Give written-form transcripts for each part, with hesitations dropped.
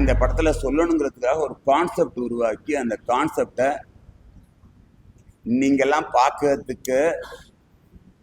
இந்த படத்தில் சொல்லணுங்கிறதுக்காக ஒரு கான்செப்ட் உருவாக்கி அந்த கான்செப்டை நீங்கள்லாம் பார்க்கறதுக்கு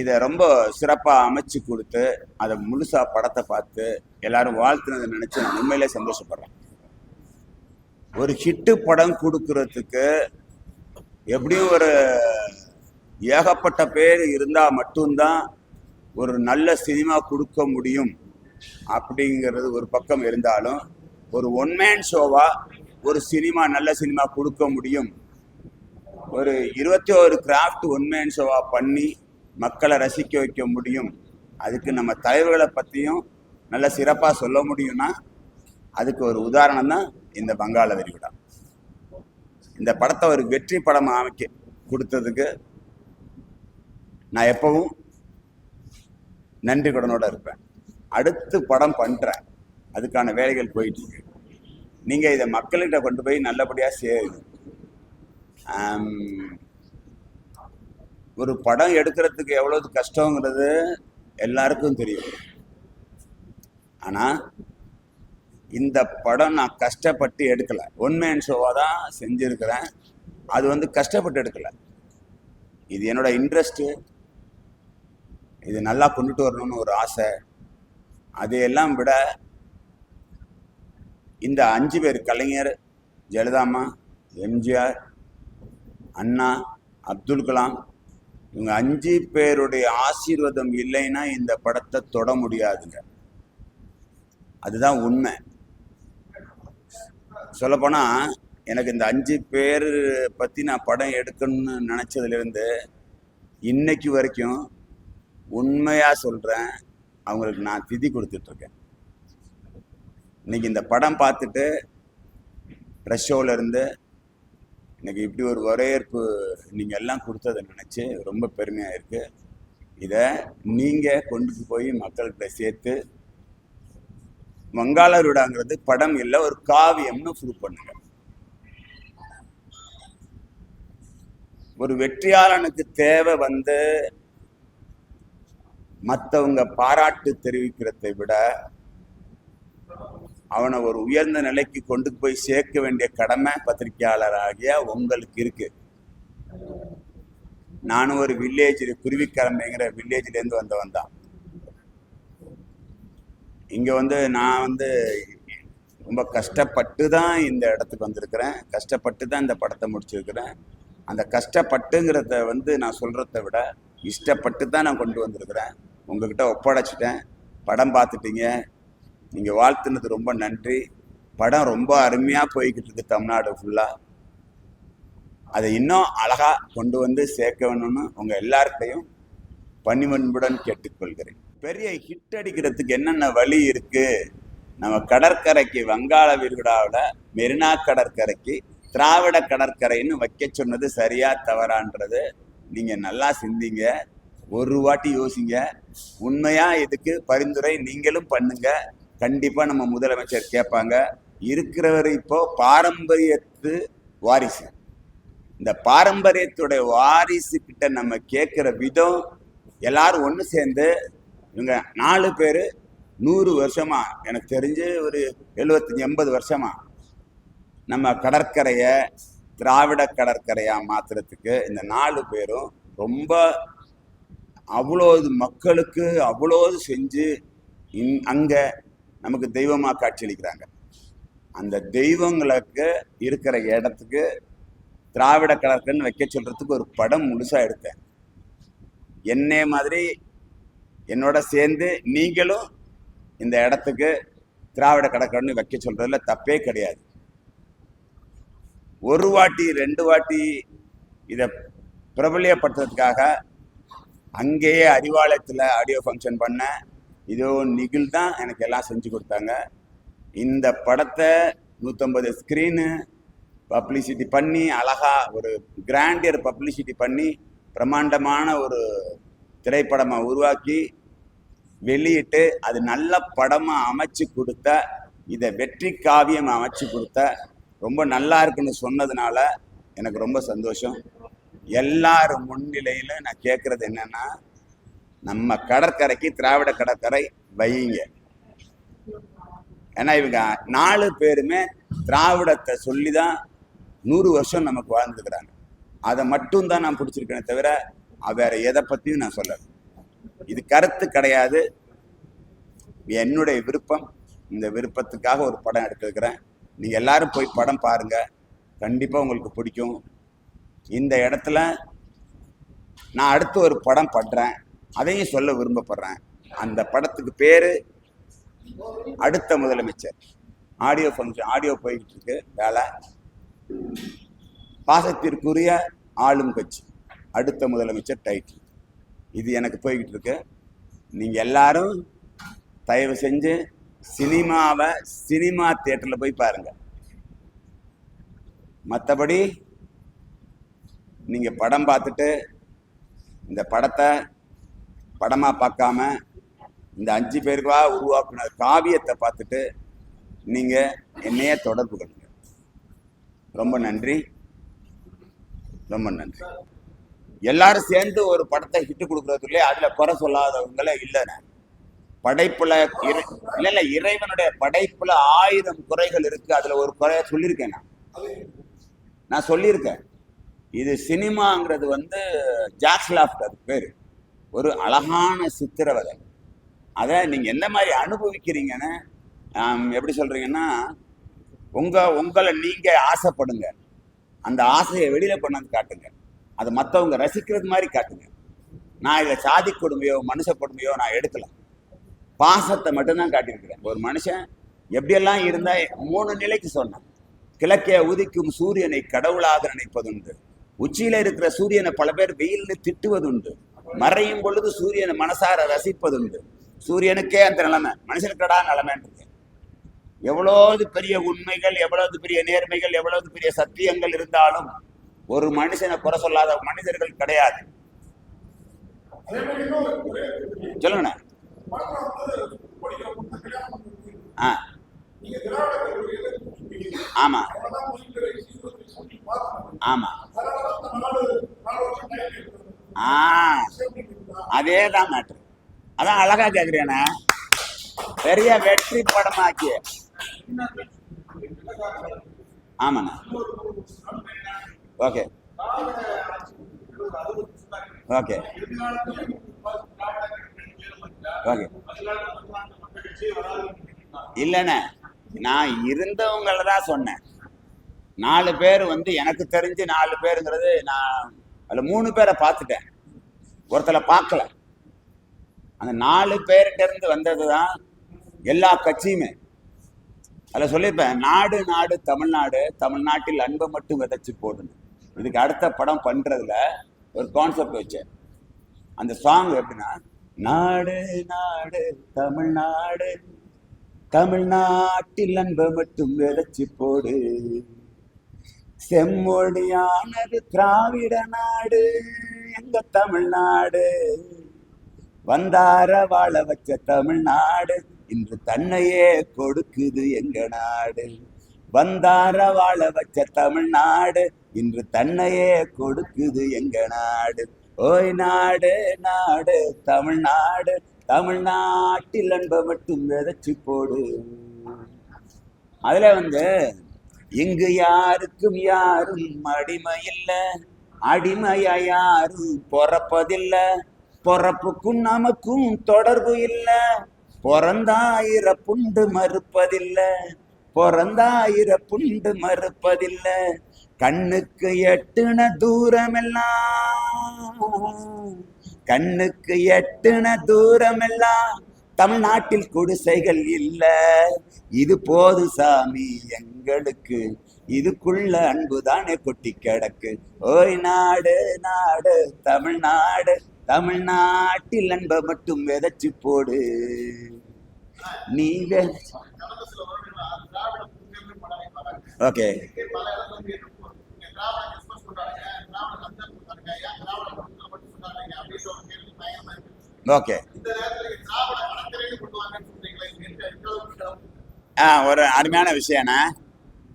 இதை ரொம்ப சிறப்பாக அமைச்சு கொடுத்து அதை முழுசாக படத்தை பார்த்து எல்லாரும் வாழ்த்துனதை நினச்சி நான் உண்மையிலே சந்தோஷப்படுறேன். ஒரு ஹிட்டு படம் கொடுக்கறதுக்கு எப்படியும் ஒரு ஏகப்பட்ட பேர் இருந்தால் மட்டும்தான் ஒரு நல்ல சினிமா கொடுக்க முடியும் அப்படிங்கிறது ஒரு பக்கம் இருந்தாலும், ஒரு ஒன்மேன் ஷோவா ஒரு சினிமா நல்ல சினிமா கொடுக்க முடியும். ஒரு 21 கிராஃப்ட் ஒன்மேன் ஷோவா பண்ணி மக்களை ரசிக்க வைக்க முடியும். அதுக்கு நம்ம தலைவர்களை பற்றியும் நல்ல சிறப்பாக சொல்ல முடியும்னா அதுக்கு ஒரு உதாரணம் தான் இந்த வங்காள விரிகுடா. இந்த படத்தை ஒரு வெற்றி படமாக அமைக்க கொடுத்ததுக்கு நான் எப்பவும் நன்றி கடனோட இருப்பேன். அடுத்து படம் பண்ணுறேன், அதுக்கான வேலைகள் போயிட்டு இருக்கு. நீங்கள் இதை மக்கள்கிட்ட கொண்டு போய் நல்லபடியாக சேருங்க. ஒரு படம் எடுக்கிறதுக்கு எவ்வளவு கஷ்டங்கிறது எல்லாருக்கும் தெரியும். ஆனால் இந்த படம் நான் கஷ்டப்பட்டு எடுக்கலை, ஒன்மேன் ஷோவாக தான் செஞ்சுருக்கிறேன். அது கஷ்டப்பட்டு எடுக்கலை, இது என்னோட இன்ட்ரெஸ்ட்டு. இது நல்லா கொண்டுட்டு வரணும்னு ஒரு ஆசை. அதையெல்லாம் விட இந்த 5 பேர், கலைஞர், ஜெயலலிதாம்மா, எம்ஜிஆர், அண்ணா, அப்துல் கலாம், இவங்க 5 பேருடைய ஆசீர்வாதம் இல்லைன்னா இந்த படத்தை தொட முடியாதுங்க. அதுதான் உண்மை. சொல்லப்போனால் எனக்கு இந்த 5 பேர் பற்றி நான் படம் எடுக்கணும்னு நினச்சதுலேருந்து இன்னைக்கு வரைக்கும் உண்மையாக சொல்கிறேன், அவங்களுக்கு நான் திதி கொடுத்துட்ருக்கேன். இன்னைக்கு இந்த படம் பார்த்துட்டு ப்ரெஷ் ஷோவிலேருந்து எனக்கு இப்படி ஒரு வரவேற்பு நீங்கள் எல்லாம் கொடுத்ததை நினச்சி ரொம்ப பெருமையாக இருக்குது. இதை நீங்கள் கொண்டு போய் மக்கள்கிட்ட சேர்த்து வங்காள விரிகுடாங்கிறது படம் இல்லை, ஒரு காவியம்னு ப்ரூவ் பண்ணுங்க. ஒரு வெற்றியாளனுக்கு தேவை மற்றவங்க பாராட்டு தெரிவிக்கிறதை விட அவனை ஒரு உயர்ந்த நிலைக்கு கொண்டு போய் சேர்க்க வேண்டிய கடமை பத்திரிகையாளராகிய உங்களுக்கு இருக்கு. நானும் ஒரு வில்லேஜ், குருவிக்கரம்பைங்கிற வில்லேஜ்லேருந்து வந்தவன் தான். இங்கே நான் ரொம்ப கஷ்டப்பட்டு தான் இந்த இடத்துக்கு வந்திருக்கிறேன், கஷ்டப்பட்டு தான் இந்த படத்தை முடிச்சிருக்கிறேன். அந்த கஷ்டப்பட்டுங்கிறத நான் சொல்கிறத விட இஷ்டப்பட்டு தான் நான் கொண்டு வந்திருக்கிறேன். உங்ககிட்ட ஒப்படைச்சிட்டேன். படம் பார்த்துட்டீங்க, நீங்கள் வாழ்த்துனது ரொம்ப நன்றி. படம் ரொம்ப அருமையாக போய்கிட்டு இருக்கு தமிழ்நாடு ஃபுல்லாக. அதை இன்னும் அழகாக கொண்டு சேர்க்க வேணும்னு உங்கள் எல்லார்கிட்டையும் பணிவன்புடன் கேட்டுக்கொள்கிறேன். பெரிய ஹிட் அடிக்கிறதுக்கு என்னென்ன வழி இருக்குது? நம்ம கடற்கரைக்கு, வங்காள விரிகுடாவில் மெரினா கடற்கரைக்கு திராவிட கடற்கரைன்னு வைக்க சொன்னது சரியா தவறான்றது நீங்கள் நல்லா சிந்திங்க, ஒரு வாட்டி யோசிங்க. உண்மையாக இதுக்கு பரிந்துரை நீங்களும் பண்ணுங்க. கண்டிப்பாக நம்ம முதலமைச்சர் கேட்பாங்க. இருக்கிறவர் இப்போ பாரம்பரியத்து வாரிசு. இந்த பாரம்பரியத்துடைய வாரிசு கிட்ட நம்ம கேட்குற விதம், எல்லாரும் ஒன்று சேர்ந்து இவங்க 4 பேர் 100 வருஷமா, எனக்கு தெரிஞ்சு ஒரு 75-80 வருஷமா நம்ம கடற்கரையை திராவிட கடற்கரையாக மாற்றுறதுக்கு இந்த 4 பேரும் ரொம்ப அவ்வளோது மக்களுக்கு அவ்வளோது செஞ்சு அங்கே நமக்கு தெய்வமாக காட்சியளிக்கிறாங்க. அந்த தெய்வங்களுக்கு இருக்கிற இடத்துக்கு திராவிட கடற்கரைன்னு வைக்க சொல்கிறதுக்கு ஒரு படம் முழுசாக எடுத்தேன். என்னை மாதிரி என்னோட சேர்ந்து நீங்களும் இந்த இடத்துக்கு திராவிட கடற்கரைன்னு வைக்க சொல்கிறதுல தப்பே கிடையாது. ஒரு வாட்டி 2 வாட்டி இதை பிரபலியப்படுத்துறதுக்காக அங்கேயே அறிவாலயத்தில் ஆடியோ ஃபங்க்ஷன் பண்ண இதோ நிகில் தான் எனக்கு எல்லாம் செஞ்சு கொடுத்தாங்க. இந்த படத்தை 150 ஸ்க்ரீனு பப்ளிசிட்டி பண்ணி, அழகாக ஒரு கிராண்டியர் பப்ளிசிட்டி பண்ணி, பிரம்மாண்டமான ஒரு திரைப்படமாக உருவாக்கி வெளியிட்டு அது நல்ல படமாக அமைச்சு கொடுத்த, இதை வெற்றி காவியம் அமைச்சு கொடுத்த, ரொம்ப நல்லா இருக்குன்னு சொன்னதுனால எனக்கு ரொம்ப சந்தோஷம். எல்லாரும் முன்னிலையில் நான் கேட்குறது என்னன்னா, நம்ம கடற்கரைக்கு திராவிட கடற்கரை வையுங்க. ஏன்னா இவங்க 4 பேருமே திராவிடத்தை சொல்லிதான் 100 வருஷம் நமக்கு வாழ்ந்துக்கிறாங்க. அதை மட்டும் தான் நான் பிடிச்சிருக்கேனே தவிர வேற எதை பத்தியும் நான் சொல்லல. இது கருத்து கிடையாது, என்னுடைய விருப்பம். இந்த விருப்பத்துக்காக ஒரு படம் எடுத்துக்கிறேன். நீங்க எல்லாரும் போய் படம் பாருங்க, கண்டிப்பா உங்களுக்கு பிடிக்கும். இந்த இடத்துல நான் அடுத்து ஒரு படம் பண்றேன், அதையும் சொல்ல விரும்பப்படுறேன். அந்த படத்துக்கு பேரு அடுத்த முதலமைச்சர். ஆடியோ ஃபங்க்ஷன், ஆடியோ போய்கிட்டு இருக்கு வேலை. பாசத்திற்குரிய ஆளும் கட்சி அடுத்த முதலமைச்சர் டைட்டில் இது எனக்கு போய்கிட்டு இருக்கு. நீங்க எல்லாரும் தயவு செஞ்சு சினிமாவை சினிமா தியேட்டர்ல போய் பாருங்க. மற்றபடி நீங்க படம் பார்த்துட்டு இந்த படத்தை படமா பார்க்காம இந்த 5 பேருக்கா உருவாக்குன காவியத்தை பார்த்துட்டு நீங்க என்னைய தொடர்பு கொள்ளுங்க. ரொம்ப நன்றி, ரொம்ப நன்றி. எல்லாரும் சேர்ந்து ஒரு படத்தை ஹிட்டு கொடுக்கறதுக்குள்ளே அதுல குறை சொல்லாதவங்களே இல்லைன்னு. படைப்புல இல்ல இறைவனுடைய படைப்புல 1000 குறைகள் இருக்கு, அதுல ஒரு குறைய சொல்லியிருக்கேன். நான் சொல்லியிருக்கேன். இது சினிமாங்கிறது ஜாக்ஸ்லாஃப்ட் அது பேரு, ஒரு அழகான சித்திரவதை. அதை நீங்க எந்த மாதிரி அனுபவிக்கிறீங்கன்னு எப்படி சொல்றீங்கன்னா, உங்களை நீங்க ஆசைப்படுங்க, அந்த ஆசையை வெளியில கொண்டாந்து காட்டுங்க, அது மற்றவங்க ரசிக்கிறது மாதிரி காட்டுங்க. நான் இதை சாதி கொடுமையோ மனுஷ கொடுமையோ நான் எடுக்கல, பாசத்தை மட்டும்தான் காட்டியிருக்கிறேன். ஒரு மனுஷன் எப்படியெல்லாம் இருந்தா 3 நிலைக்கு சொன்னான். கிழக்கே உதிக்கும் சூரியனை கடவுளாக நினைப்பதுண்டு, உச்சியில இருக்கிற சூரியனை பல பேர் வெயில்னு திட்டுவதுண்டு, மறையும் பொழுது சூரியனை மனசார ரசிப்பதுண்டு. சூரியனுக்கே அந்த நிலைமை, மனுஷனுக்கடா நிலைமைன்னு இருக்கு. எவ்வளவு பெரிய உண்மைகள், எவ்வளவு பெரிய நேர்மைகள், எவ்வளவு பெரிய சத்தியங்கள் இருந்தாலும் ஒரு மனுஷனை குறை சொல்லாத மனிதர்கள் கிடையாது. சொல்லுங்க. ஆமா ஆமா, அதேதான் மேட்ரு. அதான் அழகா கேக்குறேன்னா, பெரிய வெற்றி படமாக்கிய. ஆமாண்ணா. Okay okay okay. இல்லைண்ணே, நான் இருந்தவங்கள தான் சொன்னேன். 4 பேர் எனக்கு தெரிஞ்சு 4 பேருங்கிறது, நான் அதில் 3 பேரை பார்த்துட்டேன், ஒருத்தரை பார்க்கல. அந்த 4 பேர்கிட்ட இருந்து வந்தது தான் எல்லா கட்சியுமே. அதில் சொல்லியிருப்பேன், நாடு நாடு தமிழ்நாடு, தமிழ்நாட்டில் அன்பை மட்டும் விதைச்சு போடணும். இதுக்கு அடுத்த படம் பண்றதுல ஒரு கான்செப்ட் வச்சேன். அந்த சாங் எப்படின்னா, நாடு நாடு தமிழ்நாடு, தமிழ்நாட்டில் அன்பை மட்டும் விதைச்சு போடு, செம்மொழியானது திராவிட நாடு எங்க தமிழ்நாடு, வந்தார வாழ வச்ச தமிழ்நாடு இன்று தன்னையே கொடுக்குது எங்க நாடு, வந்தார வாழ வச்ச தமிழ்நாடு இன்று தன்னையே கொடுக்குது எங்க நாடு. ஓய் நாடு நாடு தமிழ்நாடு, தமிழ்நாட்டில் அன்பை மட்டும் விதைச்சு போடு. அதுல இங்கு யாருக்கும் யாரும் அடிமை இல்லை, அடிமையா யாரும் பொறப்பதில்லை, பொறப்புக்கும் நமக்கும் தொடர்பு இல்லை, பிறந்தாயிர புண்டு மறுப்பதில்லை, பிறந்தாயிர புண்டு மறுப்பதில்லை, கண்ணுக்கு எட்டுன தூரமெல்லாம், கண்ணுக்கு எட்டுன தூரமெல்லாம் தமிழ்நாட்டில் குடிசைகள் இல்ல, இது போது சாமி எங்களுக்கு, இதுக்குள்ள அன்புதானே கொட்டி கிடக்கு. ஓய் நாடு நாடு தமிழ்நாடு, தமிழ்நாட்டில் அன்பை மட்டும் விதைச்சு போடு. நீங்க ஓகே ஓகே. ஒரு அருமையான விஷயம்னா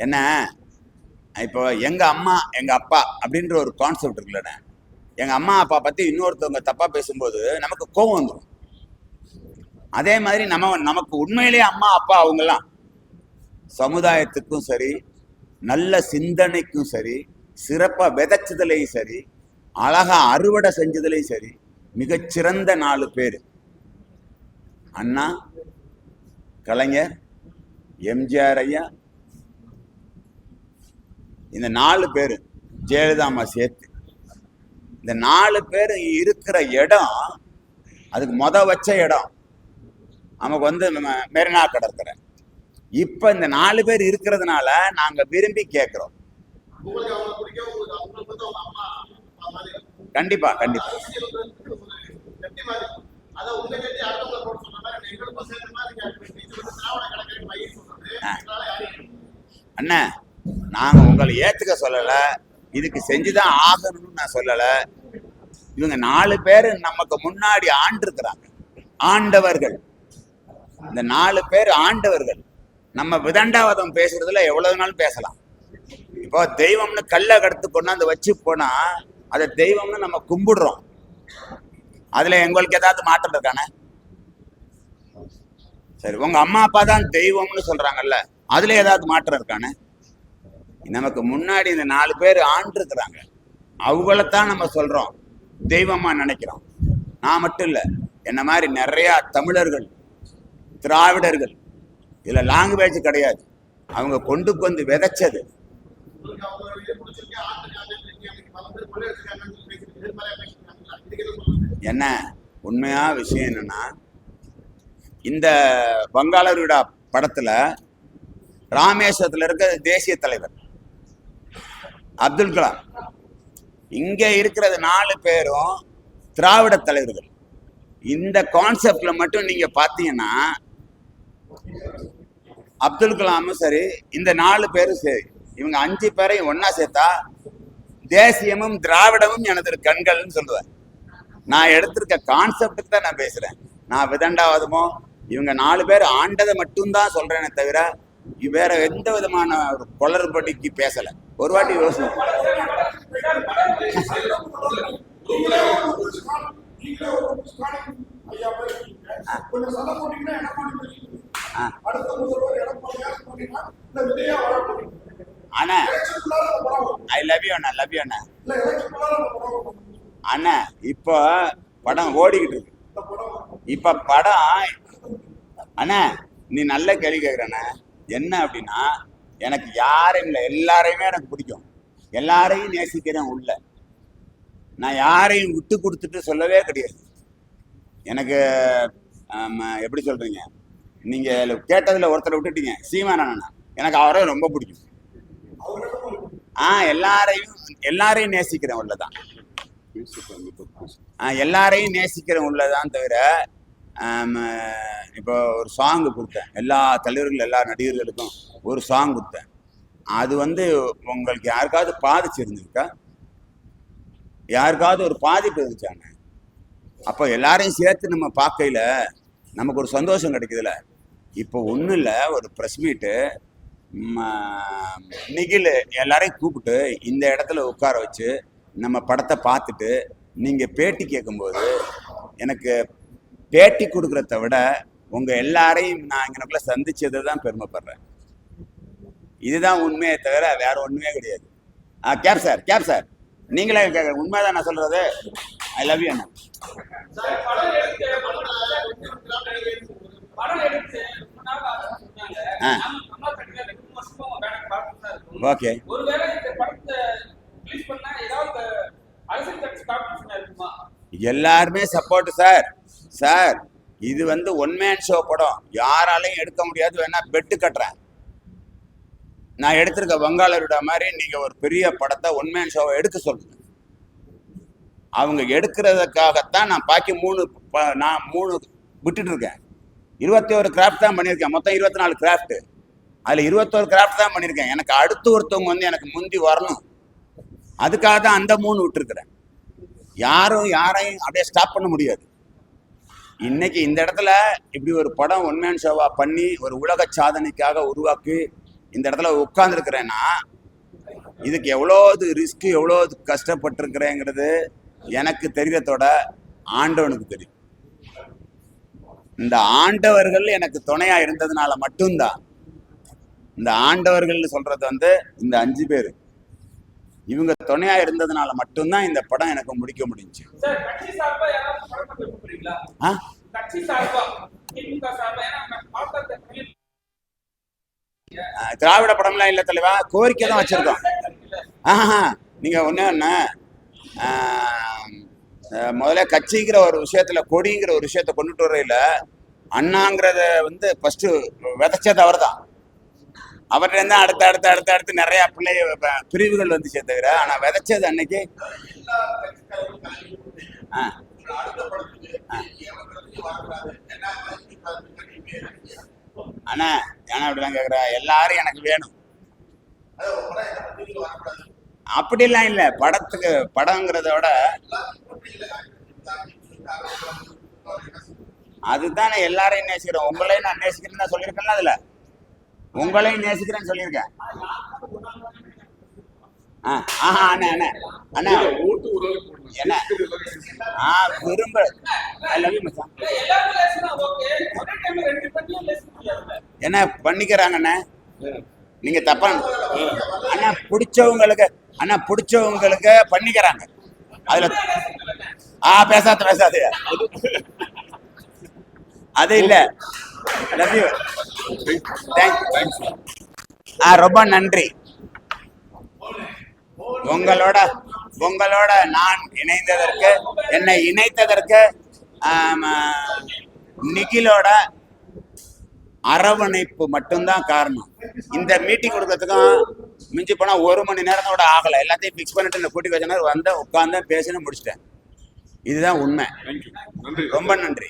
என்ன, இப்போ எங்க அம்மா எங்க அப்பா அப்படின்ற ஒரு கான்செப்ட் இருக்குல்லண்ணே. எங்க அம்மா அப்பா பத்தி இன்னொருத்தவங்க தப்பா பேசும்போது நமக்கு கோபம் வந்துடும். அதே மாதிரி நமக்கு உண்மையிலேயே அம்மா அப்பா அவங்கெல்லாம் சமுதாயத்துக்கும் சரி, நல்ல சிந்தனைக்கும் சரி, சிறப்பாக விதைச்சதுலையும் சரி, அழகா அறுவடை செஞ்சதுலையும் சரி, மிகச்சிறந்த 4 பேர். அண்ணா, கலைஞர், எம்ஜிஆர் ஐயா, இந்த 4 பேர், ஜெயலலிதா அம்மா சேர்த்து, இந்த 4 பேர் இருக்கிற இடம், அதுக்கு வச்ச இடம் நமக்கு வந்து மெரினா கடற்கரை. இப்ப இந்த 4 பேர் இருக்கிறதுனால நாங்க விரும்பி கேட்கிறோம். கண்டிப்பா கண்டிப்பா. அண்ணா, நாங்க உங்களை ஏத்துக்க சொல்லல, இதுக்கு செஞ்சுதான் ஆகணும்னு நான் சொல்லல. இவங்க 4 பேர் நமக்கு முன்னாடி ஆண்டிருக்கிறாங்க, ஆண்டவர்கள். இந்த 4 பேர் ஆண்டவர்கள். நம்ம விதண்டாவதம் பேசுறதுல எவ்வளவு நாள் பேசலாம். இப்போ தெய்வம்னு கல்லை கடத்து கொண்டாந்து வச்சு போனா அதை தெய்வம்னு நம்ம கும்பிடுறோம். அதுல எங்களுக்கு ஏதாவது மாற்றம் இருக்கானே? சரி, உங்க அம்மா அப்பா தான் தெய்வம்னு சொல்றாங்கல்ல, அதுல ஏதாவது மாற்றம் இருக்கானே? நமக்கு முன்னாடி இந்த 4 பேர் ஆண்டிருக்கிறாங்க, அவங்களத்தான் நம்ம சொல்றோம், தெய்வமா நினைக்கிறோம். நான் மட்டும் இல்ல, என்ன மாதிரி நிறைய தமிழர்கள், திராவிடர்கள், இதுல லாங்குவேஜ் கிடையாது, அவங்க கொண்டு வந்து விதைச்சது. என்ன உண்மையா விஷயம் என்னன்னா, இந்த வங்காள விடா படத்துல ராமேஸ்வரத்துல இருக்க தேசிய தலைவர் அப்துல் கலாம், இங்க இருக்கிறது 4 பேரும் திராவிட தலைவர்கள். இந்த கான்செப்ட்ல மட்டும் நீங்க பாத்தீங்கன்னா, அப்துல் கலாமும் சரி, இந்த 4 பேரும் சரி, இவங்க 5 பேரையும் ஒன்னா சேர்த்தா தேசியமும் திராவிடமும் எனது கண்கள்னு சொல்லுவேன். நான் எடுத்திருக்க கான்செப்டுக்கு தான் நான் பேசுறேன். நான் விதண்டாவதமோ இவங்க 4 பேர் ஆண்டதை மட்டும்தான் சொல்றேனே தவிர வேற எந்த விதமான ஒரு குளறுபடிக்கு பேசல. ஒரு வாட்டி யோசனை. அண்ணா, ஐ லவ் யூ அண்ணா, லவ் யூ அண்ணா. அண்ணா, இப்போ படம் ஓடிக்கிட்டு இருக்கு. இப்ப படம் அண்ணா, நீ நல்ல கேள்வி கேட்குறண்ணா. என்ன அப்படின்னா, எனக்கு யாரும் இல்லை, எல்லாரையுமே எனக்கு பிடிக்கும், எல்லாரையும் நேசிக்கிறேன் உள்ள. நான் யாரையும் விட்டு கொடுத்துட்டு சொல்லவே கிடையாது. எனக்கு எப்படி சொல்றீங்க, நீங்க கேட்டதுல ஒருத்தரை விட்டுட்டீங்க, சீமானண்ணா. எனக்கு அவரை ரொம்ப பிடிக்கும். எல்லாரையும் நேசிக்கிறேன் உள்ளதான். எல்லாரையும் நேசிக்கிறேன் உள்ளதான் தவிர, இப்போ ஒரு சாங் கொடுத்தேன், எல்லா தலைவர்கள் எல்லா நடிகர்களுக்கும் ஒரு சாங் கொடுத்தேன். அது வந்து உங்களுக்கு யாருக்காவது பாதிச்சு இருந்திருக்கா? யாருக்காவது ஒரு பாதிப்பு இருந்துச்சாங்க? அப்போ எல்லாரையும் சேர்த்து நம்ம பார்க்கையில நமக்கு ஒரு சந்தோஷம் கிடைக்குதுல்ல. இப்போ ஒன்றும் இல்லை, ஒரு ப்ரெஸ் மீட்டு, நிகில் எல்லாரையும் கூப்பிட்டு இந்த இடத்துல உட்கார வச்சு நம்ம படத்தை பார்த்துட்டு நீங்கள் பேட்டி கேட்கும்போது, எனக்கு பேட்டி கொடுக்குறத விட உங்கள் எல்லாரையும் நான் இங்கனக்குள்ள சந்திச்சதை தான் பெருமைப்படுறேன். இதுதான் உண்மையை தவிர வேற ஒன்றுமே கிடையாது. கேப் சார் நீங்களே உண்மைதான் நான் சொல்றது. ஐ லவ் யூ அண்ணா. ஓகே, எல்லாருமே சப்போர்ட் சார். சார், இது வந்து ஒன் மேன் ஷோ படம், யாராலையும் எடுக்க முடியாது. வேணா பெட்டு கட்டுறேன். நான் எடுத்திருக்க வங்காள விடா மாதிரி நீங்க ஒரு பெரிய படத்தை ஒன் மேன் ஷோவை எடுக்க சொல்லுங்க. அவங்க எடுக்கிறதுக்காகத்தான் நான் பாக்கி 3 விட்டுட்டு இருக்கேன். 21 கிராஃப்ட் தான் பண்ணியிருக்கேன். மொத்தம் 24 கிராஃப்ட். அதுல 21 கிராஃப்ட் தான் பண்ணியிருக்கேன். எனக்கு அடுத்து ஒருத்தவங்க வந்து எனக்கு முந்தி வரணும், அதுக்காக தான் அந்த 3 விட்டுருக்கிறேன். யாரையும் அப்படியே ஸ்டாப் பண்ண முடியாது. இன்னைக்கு இந்த இடத்துல இப்படி ஒரு படம் ஒன் மேன் ஷோவா பண்ணி ஒரு உலக சாதனைக்காக உருவாக்கி இந்த இடத்துல உட்கார்ந்துருக்கிறேன்னா, இதுக்கு எவ்வளோது ரிஸ்க், எவ்வளோது கஷ்டப்பட்டிருக்கிறேங்கிறது எனக்கு தெரியறதோட ஆண்டவனுக்கு தெரியும். இந்த ஆண்டவர்கள் எனக்கு துணையா இருந்ததுனால மட்டும்தான் இந்த ஆண்டவர்கள்னு சொல்றது வந்து இந்த 5 பேர் இவங்க துணையா இருந்ததுனால மட்டும்தான் இந்த படம் எனக்கு முடிக்க முடிஞ்சுச்சு. சார் கட்சி சார்பா யாராவது படம் பண்ண போறீங்களா? கட்சி சார்பா திமுக சார்பா ஏன்னா பார்த்தா திராவிட படம்லாம் இல்ல தலைவா, கோரிக்கை தான் வச்சிருக்கோம். நீங்க ஒண்ணு முதல்ல கட்சிங்கிற ஒரு விஷயத்துல கொடிங்கிற ஒரு விஷயத்த கொண்டுட்டு வரையில அண்ணாங்கிறத வந்து ஃபர்ஸ்ட் விதைச்சது அவர் தான். அவர்கிட்ட இருந்தா அடுத்து அடுத்து அடுத்து அடுத்து நிறைய பிரிவுகள் வந்துச்சே தவிர, ஆனா விதைச்சது அன்னைக்கு அண்ணா ஏன்னா அப்படிலாம் கேக்குற, எல்லாரும் எனக்கு வேணும் அப்படிலாம் இல்ல. படத்துக்கு படங்கிறத விட அதுதானே எல்லாரையும் நேசிக்கிறோம். உங்களையும் நான் நேசிக்கிறேன்னு தான் சொல்லியிருக்கேன்ல, அதுல உங்களையும் நேசிக்கிறேன்னு சொல்லியிருக்கேன். அண்ணா அண்ணா அண்ணா என்ன விரும்ப என்ன பண்ணிக்கிறாங்கண்ணே, நீங்க தப்பா அண்ணா பிடிச்சவங்களுக்கு பண்ணிக்கிறாங்க. அதுல பேசாது அது இல்ல. ரொம்ப நன்றி. உங்களோட நான் இணைந்ததற்கு, என்னை இணைத்ததற்கு நிகிலோட அரவணைப்பு மட்டும்தான் காரணம். இந்த மீட்டிங் கொடுக்கறதுக்கும் மிஞ்சி போனா 1 மணி நேரத்தோட ஆகல. எல்லாத்தையும் பிக்ஸ் பண்ணிட்டு கூட்டி வச்ச உட்காந்து பேசினு முடிச்சிட்டேன். இதுதான் உண்மை. ரொம்ப நன்றி.